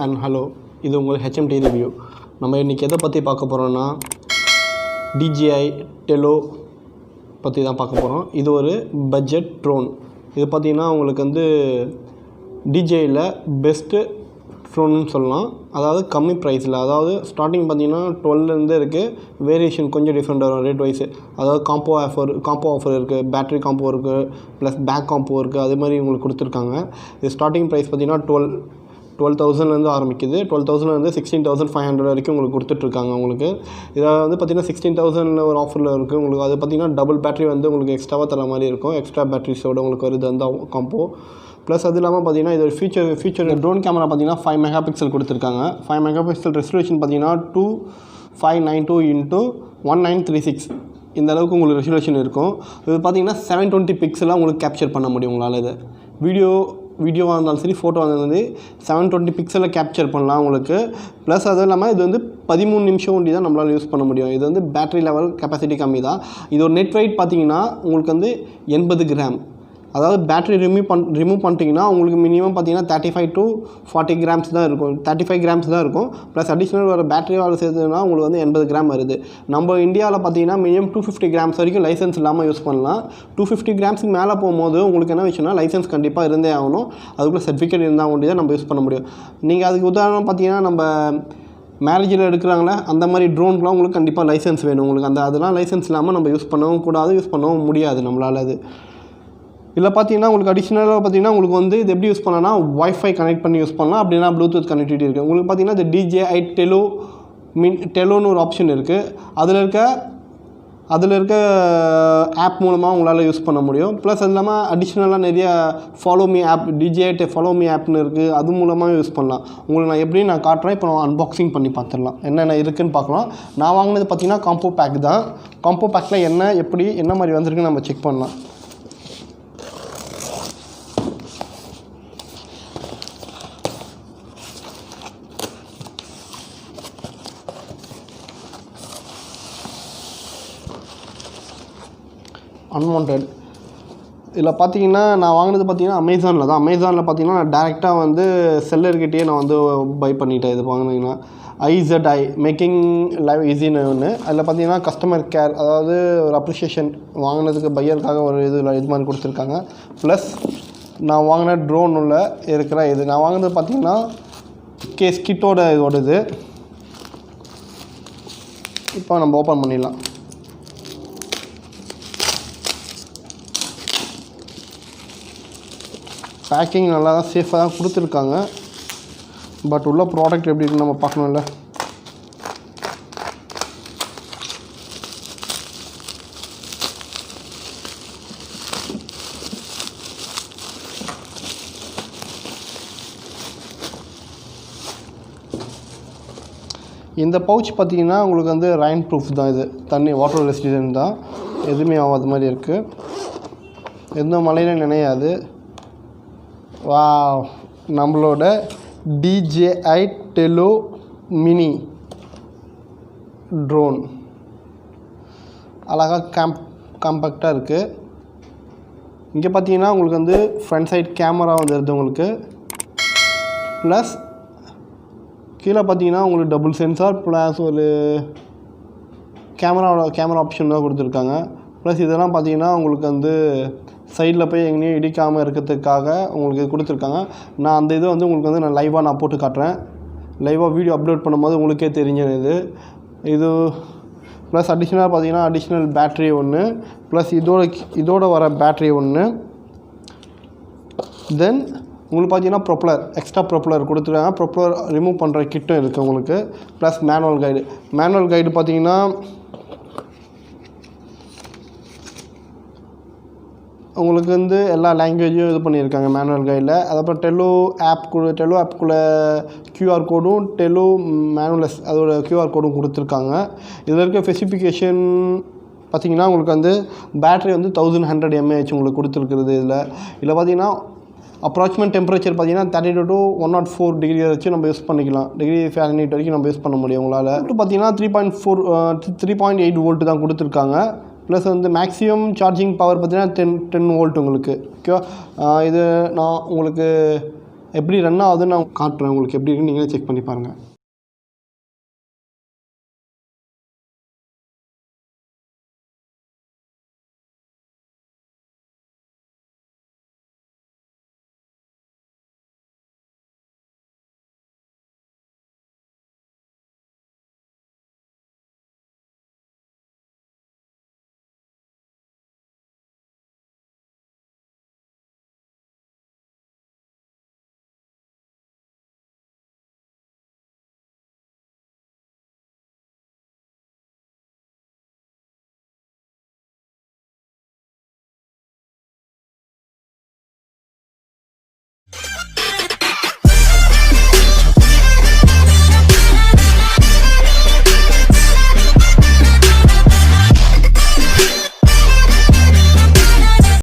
And hello, இது உங்கள் HMT review. நம்ம இன்றைக்கி எதை பற்றி பார்க்க போகிறோன்னா DJI Tello பற்றி தான் பார்க்க போகிறோம். இது ஒரு பட்ஜெட் ட்ரோன். இது பார்த்திங்கன்னா உங்களுக்கு வந்து DJIயில் பெஸ்ட்டு ட்ரோன்னு சொல்லலாம். அதாவது கம்மி ப்ரைஸில், அதாவது ஸ்டார்டிங் பார்த்திங்கன்னா 12 இருக்குது. வேரியேஷன் கொஞ்சம் டிஃப்ரெண்ட் வரும் ரேட் வைஸு. அதாவது காம்போ ஆஃபர் இருக்குது, பேட்ரி காம்போ இருக்குது, ப்ளஸ் பேக் காம்போ இருக்குது. அதே மாதிரி உங்களுக்கு கொடுத்துருக்காங்க. இது ஸ்டார்டிங் ப்ரைஸ் பார்த்திங்கன்னா 12,000 ஆரம்பிக்குது. 12,000 16,500 வரைக்கும் உங்களுக்கு கொடுத்துட்ருக்காங்க. உங்களுக்கு இதில் வந்து பார்த்திங்கன்னா 16,000 ஒரு ஆஃபரில் இருக்குது. உங்களுக்கு அது பார்த்திங்கன்னா டபுள் பேட்ரி வந்து உங்களுக்கு எக்ஸ்ட்ராவாக தர மாதிரி இருக்கும். எக்ஸ்ட்ரா பேட்ரிஸோடு உங்களுக்கு வருது அந்த காம்போ. ப்ளஸ் அது இல்லாமல் பார்த்திங்கன்னா இது ஒரு ஃபீச்சர் ட்ரோன் கேமரா பார்த்திங்கன்னா 5 மெகா பிக்சல் கொடுத்துருக்காங்க. 5 மெகா பிக்சல் ரெசல்யூஷன் பார்த்திங்கன்னா 2592x1936 இந்த அளவுக்கு உங்களுக்கு ரெசல்யூஷன் இருக்கும். இது பார்த்திங்கன்னா 720 பிக்சலாக உங்களுக்கு கேப்சர் பண்ண முடியும் உங்களால். இது வீடியோவாக இருந்தாலும் சரி, ஃபோட்டோ வந்து 720 பிக்சலில் கேப்சர் பண்ணலாம் உங்களுக்கு. ப்ளஸ் அதுவும் இல்லாமல் இது வந்து 13 நிமிஷம் ஒண்டி தான் நம்மளால் யூஸ் பண்ண முடியும். இது வந்து பேட்டரி லெவல் கெப்பாசிட்டி கம்மி தான். இது ஒரு நெட் வெயிட் பார்த்திங்கன்னா உங்களுக்கு வந்து 80 கிராம். அதாவது பேட்டரி ரிமூவ் பண்ணிட்டீங்கன்னா உங்களுக்கு மினிமம் பார்த்திங்கன்னா 35 to 40 கிராம்ஸ் தான் இருக்கும். 35 கிராம்ஸ் தான் இருக்கும். ப்ளஸ் அடிஷ்னல் வர பேட்டரியோட சேர்த்துனா உங்களுக்கு வந்து 80 கிராம் வருது. நம்ம இந்தியாவில் பார்த்திங்கன்னா மினிமம் 250 கிராம்ஸ் வரைக்கும் லைசன்ஸ் இல்லாமல் யூஸ் பண்ணலாம். 250 கிராம்ஸுக்கு மேலே போகும்போது உங்களுக்கு என்ன விஷயம்னா லைசன்ஸ் கண்டிப்பாக இருந்தே ஆகணும். அதுக்குள்ளே சர்டிஃபிகேட் இருந்தால் ஒண்டி தான் நம்ம யூஸ் பண்ண முடியும். நீங்கள் அதுக்கு உதாரணம் பார்த்திங்கன்னா நம்ம மேரேஜில் எடுக்கிறாங்களே அந்த மாதிரி ட்ரோன்லாம் உங்களுக்கு கண்டிப்பாக லைசன்ஸ் வேணும். உங்களுக்கு அதெல்லாம் லைசன்ஸ் இல்லாமல் நம்ம யூஸ் பண்ணவும் கூடாது, யூஸ் பண்ணவும் முடியாது நம்மளால். அது இதில் பார்த்தீங்கன்னா உங்களுக்கு அடிஷ்னலாக பார்த்தீங்கன்னா உங்களுக்கு வந்து இது எப்படி யூஸ் பண்ணலாம்னா வைஃபை கனெக்ட் பண்ணி யூஸ் பண்ணலாம். அப்படின்னா ப்ளூடூத் கனெக்டிவிட்டி இருக்குது. உங்களுக்கு பார்த்தீங்கன்னா இந்த DJI Telloன்னு ஒரு ஆப்ஷன் இருக்குது. அதில் இருக்க ஆப் மூலமாக உங்களால் யூஸ் பண்ண முடியும். ப்ளஸ் அது இல்லாமல் அடிஷ்னலாக நிறைய follow me app, DJI follow me ஆப்னு இருக்குது. அது மூலமாக யூஸ் பண்ணலாம். உங்களுக்கு நான் எப்படி நான் காட்டுறேன். இப்போ நான் அன்பாக்சிங் பண்ணி பார்த்துடலாம், என்னென்ன இருக்குதுன்னு பார்க்கலாம். நான் வாங்கினது பார்த்தீங்கன்னா காம்போ பேக் தான். காம்போ பேக்கில் என்ன மாதிரி வந்திருக்குன்னு நம்ம செக் பண்ணலாம். அன்வான்ட் இதில் பார்த்தீங்கன்னா நான் வாங்கினது பார்த்தீங்கன்னா அமேசானில் தான். அமேசானில் பார்த்தீங்கன்னா நான் டேரெக்டாக வந்து செல்லர்கிட்டயே நான் வந்து பை பண்ணிட்டேன். இது வாங்கினீங்கன்னா IZI மேக்கிங் லைவ் ஈஸின்னு ஒன்று. அதில் பார்த்தீங்கன்னா கஸ்டமர் கேர், அதாவது ஒரு அப்ரிஷியேஷன் வாங்கினதுக்கு பையருக்காக ஒரு இது மாதிரி கொடுத்துருக்காங்க. ப்ளஸ் நான் வாங்கின ட்ரோனில் இருக்கிற இது நான் வாங்கினது பார்த்தீங்கன்னா கிட்டோட இதோடது. இப்போ நம்ம ஓப்பன் பண்ணிடலாம். பேக்கிங் நல்லா தான் சேஃபாக தான் கொடுத்துருக்காங்க. பட் உள்ள ப்ராடக்ட் எப்படி இருக்குன்னு நம்ம பார்க்கணும்ல. இந்த பவுச் பார்த்திங்கன்னா உங்களுக்கு வந்து ரெயின் ப்ரூஃப் தான். இது தண்ணி வாட்டர் ரெசிஸ்டன்ட் தான், எதுவுமே ஆகாத மாதிரி இருக்குது. எந்த மழையிலும் நினையாது. வாவ், நம்மளோட DJI Tello மினி ட்ரோன் அழகாக காம்பேக்டாக இருக்குது. இங்கே பார்த்தீங்கன்னா உங்களுக்கு வந்து ஃப்ரண்ட் சைட் கேமரா வந்துடுது உங்களுக்கு. ப்ளஸ் கீழே பார்த்தீங்கன்னா உங்களுக்கு டபுள் சென்சார் ப்ளஸ் ஒரு கேமரா ஆப்ஷன் தான் கொடுத்துருக்காங்க. ப்ளஸ் இதெல்லாம் பார்த்தீங்கன்னா உங்களுக்கு வந்து சைடில் போய் எங்கேயும் இடிக்காமல் இருக்கிறதுக்காக உங்களுக்கு இது கொடுத்துருக்காங்க. நான் அந்த இதை வந்து உங்களுக்கு வந்து நான் லைவாக போட்டு காட்டுறேன். லைவாக வீடியோ அப்லோட் பண்ணும்போது உங்களுக்கே தெரிஞ்சது இது. ப்ளஸ் அடிஷ்னலாக பார்த்தீங்கன்னா அடிஷ்னல் பேட்ரி ஒன்று, ப்ளஸ் இதோட வர பேட்ரி ஒன்று. தென் உங்களுக்கு பார்த்தீங்கன்னா எக்ஸ்ட்ரா ப்ரொப்பலர் கொடுத்துருக்காங்க. ப்ரொப்பலர் ரிமூவ் பண்ணுற கிட்டும் இருக்குது உங்களுக்கு. ப்ளஸ் மேனுவல் கைடு பார்த்தீங்கன்னா உங்களுக்கு வந்து எல்லா லாங்குவேஜும் இது பண்ணியிருக்காங்க மேனுவல் கைடில். அதுக்கப்புறம் டெல்லோ ஆப்புக்குள்ளே QR கோடும், டெல்லோ மேனுவலஸ் அதோட QR கோடும் கொடுத்துருக்காங்க. இதில் இருக்க ஸ்பெசிஃபிகேஷன் பார்த்திங்கன்னா உங்களுக்கு வந்து பேட்ரி வந்து 1100 mAh உங்களுக்கு கொடுத்துருக்குறது. இதில் பார்த்திங்கன்னா அப்ராக்சிமேட் டெம்பரேச்சர் பார்த்திங்கன்னா 32 to 104 டிகிரி வச்சு நம்ம யூஸ் பண்ணிக்கலாம். டிகிரி ஃபாரன்ஹீட் வரைக்கும் நம்ம யூஸ் பண்ண முடியும் உங்களால். பார்த்திங்கன்னா 3.8 வோல்ட் தான் கொடுத்துருக்காங்க. ப்ளஸ் வந்து மேக்ஸிமம் சார்ஜிங் பவர் பார்த்தீங்கன்னா 10 வோல்ட் உங்களுக்கு. ஓகேவா? இது நான் உங்களுக்கு எப்படி ரன் ஆகுதுன்னு நான் காட்டுறேன் உங்களுக்கு எப்படி இருக்குன்னு நீங்களே செக் பண்ணி பாருங்கள்.